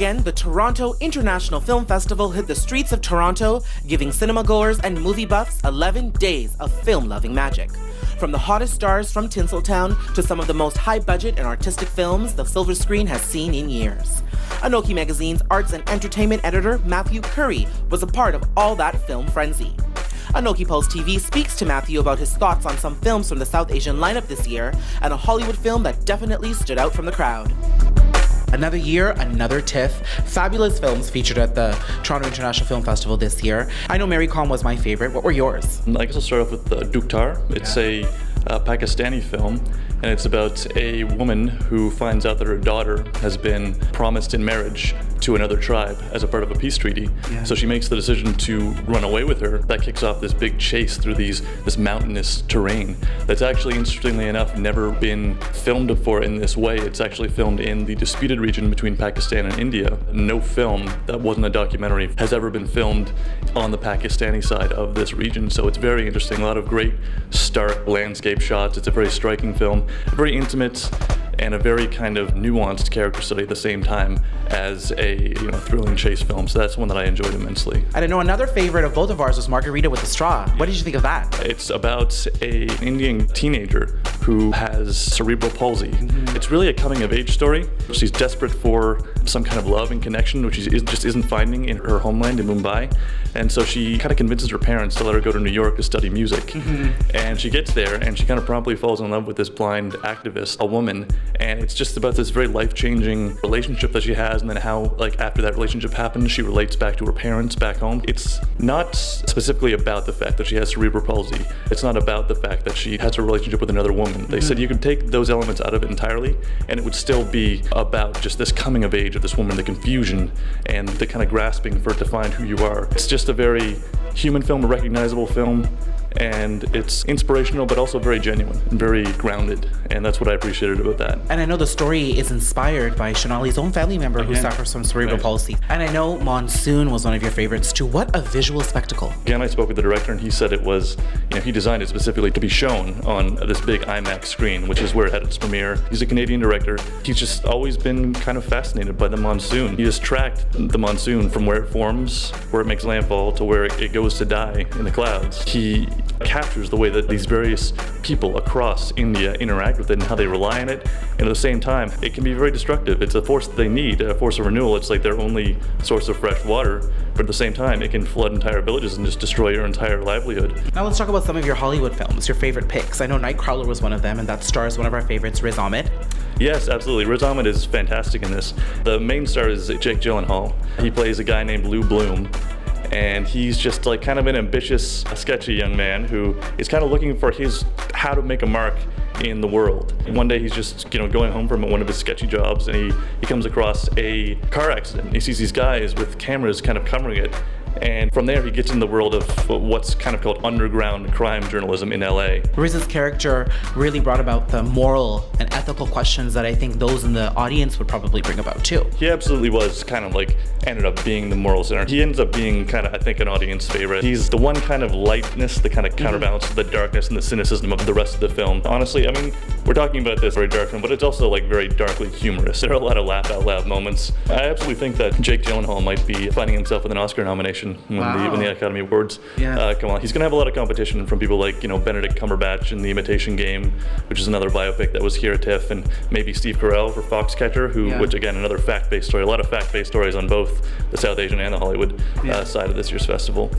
again, the Toronto International Film Festival hit the streets of Toronto, giving cinema goers and movie buffs 11 days of film-loving magic. From the hottest stars from Tinseltown to some of the most high-budget and artistic films the silver screen has seen in years. ANOKHI Magazine's arts and entertainment editor, Matthew Currie, was a part of all that film frenzy. ANOKHI Pulse TV speaks to Matthew about his thoughts on some films from the South Asian lineup this year and a Hollywood film that definitely stood out from the crowd. Another year, another TIFF. Fabulous films featured at the Toronto International Film Festival this year. I know Mary Khan was my favorite. What were yours? I guess I'll start off with Dukhtar. It's a Pakistani film, and it's about a woman who finds out that her daughter has been promised in marriage to another tribe as a part of a peace treaty. So she makes the decision to run away with her. That kicks off this big chase through this mountainous terrain that's actually, interestingly enough, never been filmed before in this way. It's actually filmed in the disputed region between Pakistan and India. No film that wasn't a documentary has ever been filmed on the Pakistani side of this region, so it's very interesting. A lot of great stark landscape shots. It's a very striking film, very intimate, and a very kind of nuanced character study at the same time as a thrilling chase film. So that's one that I enjoyed immensely. And I know another favorite of both of ours was Margarita with the Straw. What did you think of that? It's about an Indian teenager who has cerebral palsy. It's really a coming-of-age story. She's desperate for some kind of love and connection, which she just isn't finding in her homeland in Mumbai. And so she kind of convinces her parents to let her go to New York to study music. And she gets there, and she kind of promptly falls in love with this blind activist, a woman. And it's just about this very life-changing relationship that she has, and then how, after that relationship happens, she relates back to her parents back home. It's not specifically about the fact that she has cerebral palsy. It's not about the fact that she has a relationship with another woman. They said you could take those elements out of it entirely, and it would still be about just this coming of age of this woman, the confusion, and the kind of grasping for it to find who you are. It's just a very human film, a recognizable film, and it's inspirational but also very genuine and very grounded, and that's what I appreciated about that. And I know the story is inspired by Shonali's own family member who suffers from cerebral palsy. And I know MONSOON was one of your favorites too. What a visual spectacle. Again, I spoke with the director, and he said it was, he designed it specifically to be shown on this big IMAX screen, which is where it had its premiere. He's a Canadian director. He's just always been kind of fascinated by the monsoon. He just tracked the monsoon from where it forms, where it makes landfall, to where it goes to die in the clouds. He captures the way that these various people across India interact with it and how they rely on it, and at the same time it can be very destructive. It's a force that they need, a force of renewal. It's like their only source of fresh water, but at the same time it can flood entire villages and just destroy your entire livelihood. Now let's talk about some of your Hollywood films, your favorite picks. I know Nightcrawler was one of them, and that stars one of our favorites, Riz Ahmed. Yes, absolutely. Riz Ahmed is fantastic in this. The main star is Jake Gyllenhaal. He plays a guy named Lou Bloom, and he's just kind of an ambitious, sketchy young man who is kind of looking for how to make a mark in the world. One day he's just going home from one of his sketchy jobs, and he comes across a car accident. He sees these guys with cameras kind of covering it, and from there he gets in the world of what's kind of called underground crime journalism in LA. Riz's character really brought about the moral and ethical questions that I think those in the audience would probably bring about too. He absolutely was kind of ended up being the moral center. He ends up being kind of, I think, an audience favorite. He's the one kind of lightness, the kind of counterbalance to the darkness and the cynicism of the rest of the film. Honestly, I mean, we're talking about this very dark film, but it's also very darkly humorous. There are a lot of laugh out loud moments. I absolutely think that Jake Gyllenhaal might be finding himself with an Oscar nomination when the Academy Awards come on. He's gonna have a lot of competition from people like Benedict Cumberbatch in The Imitation Game, which is another biopic that was here at TIFF, and maybe Steve Carell for Foxcatcher, which again, another fact-based story. A lot of fact-based stories on both the South Asian and the Hollywood side of this year's festival.